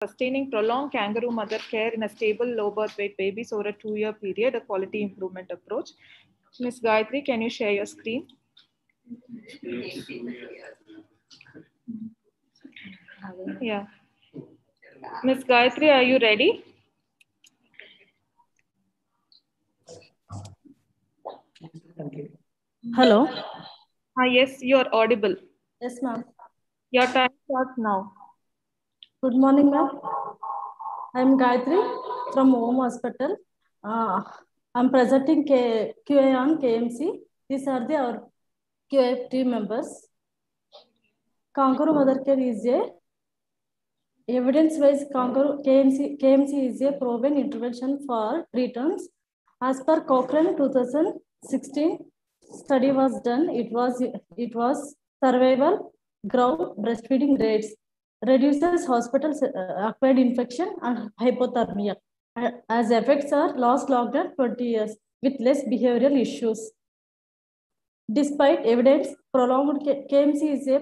sustaining prolonged kangaroo mother care in a stable low birth weight babies over a 2-year period, a quality improvement approach. Ms. Gayatri, can you share your screen? Yeah. Ms. Gayatri, are you ready? Hello. Yes, you are audible. Yes, ma'am. Your time starts now. Good morning, ma'am. I'm Gayatri from Home Hospital. I'm presenting QA on KMC. These are our QA team members. Kangaroo mother care is a evidence-based KMC is a proven intervention for preterms. As per Cochrane 2016 study was done. It was survival, ground breastfeeding rates, reduces hospital acquired infection and hypothermia, as effects are lost longer than 20 years with less behavioral issues. Despite evidence, prolonged KMC is a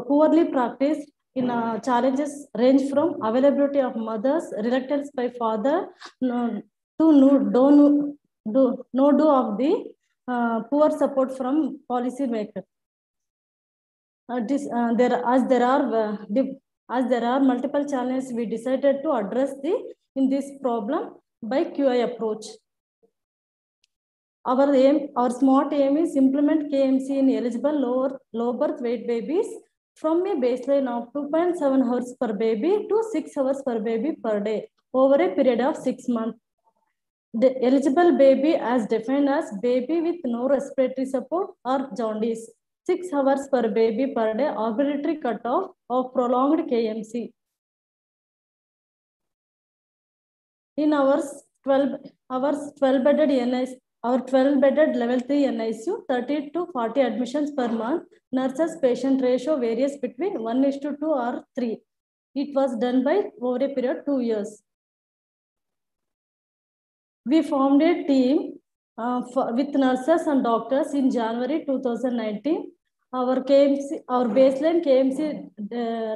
poorly practiced in challenges range from availability of mothers, reluctance by father, to no do of the poor support from policymakers. As there are multiple challenges, we decided to address this problem by QI approach. Our smart aim is implement KMC in eligible low birth weight babies from a baseline of 2.7 hours per baby to 6 hours per baby per day over a period of 6 months. The eligible baby as defined as baby with no respiratory support or jaundice. 6 hours per baby per day arbitrary cutoff of prolonged KMC. In our 12-bedded NICU, our 12-bedded level 3 NICU, 30 to 40 admissions per month, nurses patient ratio varies between 1:2 or 3. It was done by over a period of 2 years. We formed a team with nurses and doctors in January 2019. Our baseline KMC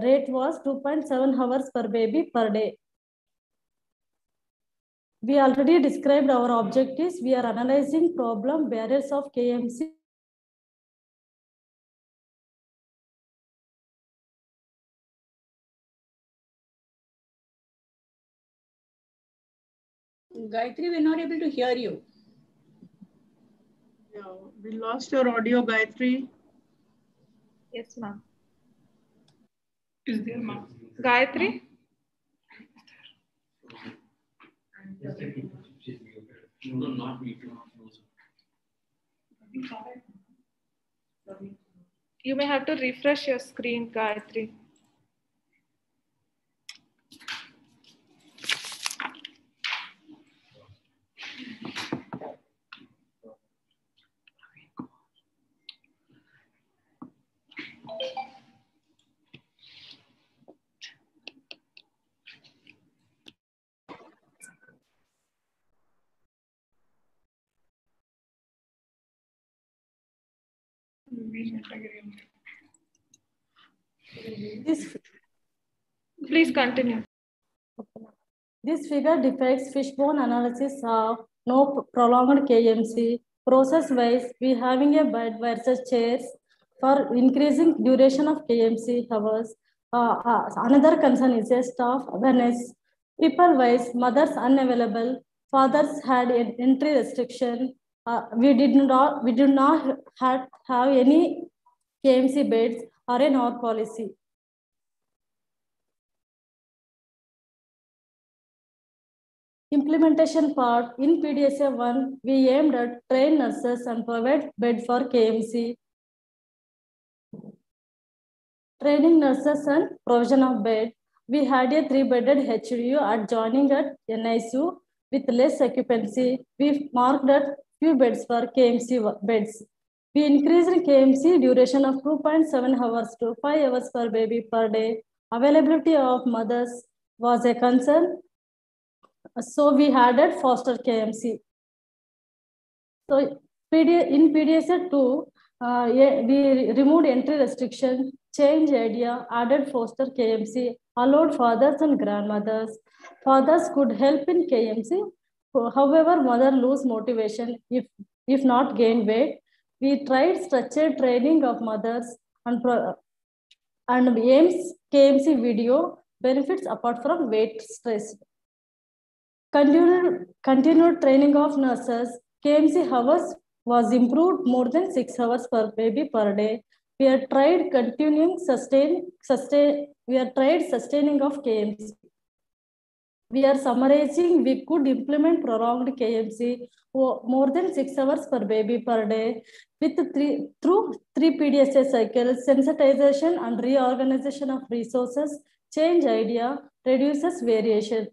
rate was 2.7 hours per baby per day. We already described our objectives. We are analyzing problem barriers of KMC. Gayatri, we're not able to hear you. Yeah, we lost your audio, Gayatri. Yes, ma'am. Is there, ma'am? Gayatri? No, not me. You may have to refresh your screen, Gayatri. Please continue. This figure depicts fishbone analysis of no prolonged KMC. Process-wise, we having a bed versus chairs for increasing duration of KMC hours. Another concern is a staff awareness. People-wise, mothers unavailable, fathers had an entry restriction. We did not have any KMC beds or an OR policy. Implementation part, in PDSA 1, we aimed at train nurses and provide bed for KMC. Training nurses and provision of bed. We had a 3-bedded HDU adjoining at NICU with less occupancy. We marked at few beds for KMC beds. We increased KMC duration of 2.7 hours to 5 hours per baby per day. Availability of mothers was a concern. So we added foster KMC. So in PDSA 2, We removed entry restriction, changed idea, added foster KMC, allowed fathers and grandmothers. Fathers could help in KMC. However, mother lose motivation if not gain weight. We tried structured training of mothers and aims KMC video benefits apart from weight stress. Continued training of nurses. KMC hours was improved more than 6 hours per baby per day. We have tried sustaining of KMC. We are summarizing, we could implement prolonged KMC more than 6 hours per baby per day through three PDSA cycles, sensitization and reorganization of resources, change idea, reduces variation.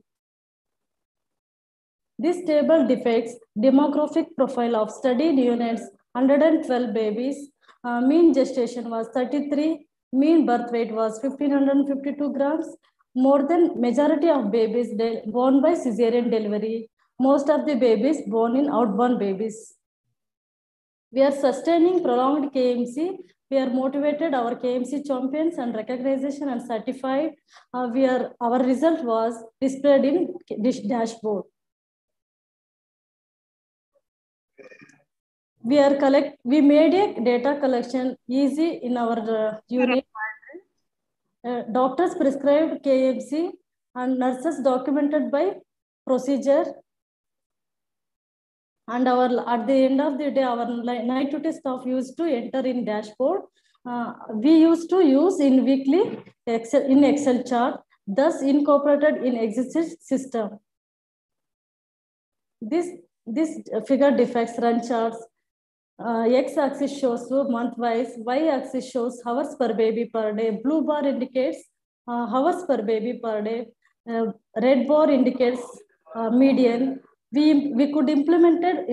This table depicts demographic profile of studied units, 112 babies. Mean gestation was 33, mean birth weight was 1552 grams. More than majority of babies born by cesarean delivery. Most of the babies born in outborn babies. We are sustaining prolonged KMC. We are motivated our KMC champions and recognition and certified. Our result was displayed in this dashboard. We made a data collection easy in our unit. Doctors prescribed KMC and nurses documented by procedure. And at the end of the day, our night duty staff used to enter in dashboard. We used to use in weekly Excel chart, thus incorporated in existing system. This figure depicts run charts. X-axis shows month-wise, Y-axis shows hours per baby per day. Blue bar indicates hours per baby per day. Red bar indicates median. We could implemented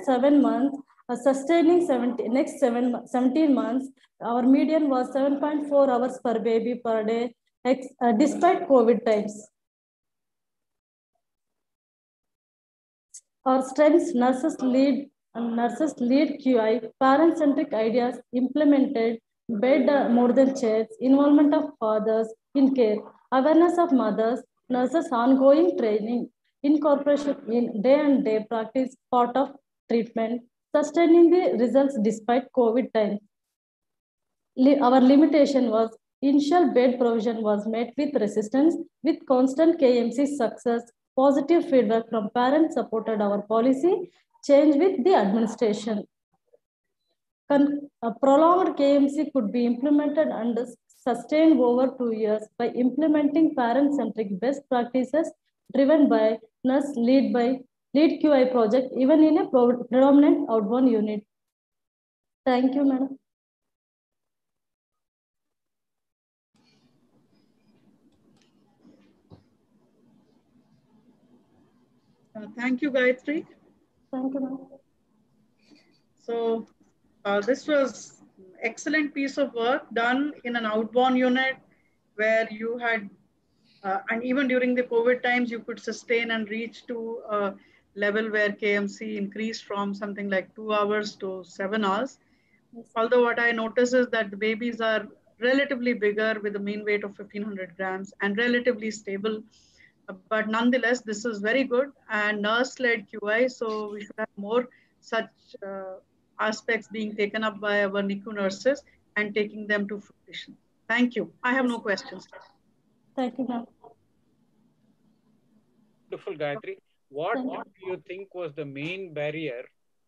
7 months, sustaining 17 months. Our median was 7.4 hours per baby per day, despite COVID times. Our strengths: nurses lead QI, parent-centric ideas implemented, bed more than chairs, involvement of fathers in care, awareness of mothers, nurses ongoing training, incorporation in day-and-day practice, part of treatment, sustaining the results despite COVID times. Our limitation was initial bed provision was met with resistance. With constant KMC success, positive feedback from parents supported our policy, change with the administration. A prolonged KMC could be implemented and sustained over 2 years by implementing parent-centric best practices driven by nurse lead QI project, even in a predominant outborn unit. Thank you, madam. Thank you, Gayatri. Thank you, ma'am. So this was excellent piece of work done in an outborn unit where you had, and even during the COVID times, you could sustain and reach to a level where KMC increased from something like 2 hours to 7 hours. Although what I notice is that the babies are relatively bigger with a mean weight of 1500 grams and relatively stable. But nonetheless, this is very good and nurse-led QI. So we should have more such aspects being taken up by our NICU nurses and taking them to fruition. Thank you. I have no questions. Thank you, ma'am. Beautiful, Gayatri. What do you think was the main barrier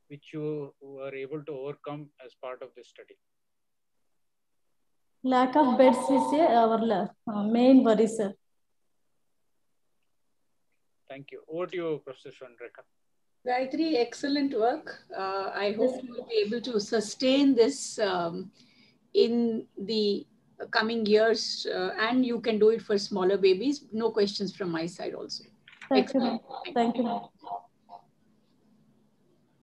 which you were able to overcome as part of this study? Lack of beds is our main worry, sir. Thank you. Over to you, Professor Swarnrekha. Gayatri, excellent work. I hope you will be able to sustain this in the coming years, and you can do it for smaller babies. No questions from my side also. Thank you, ma'am. Thank you, ma'am.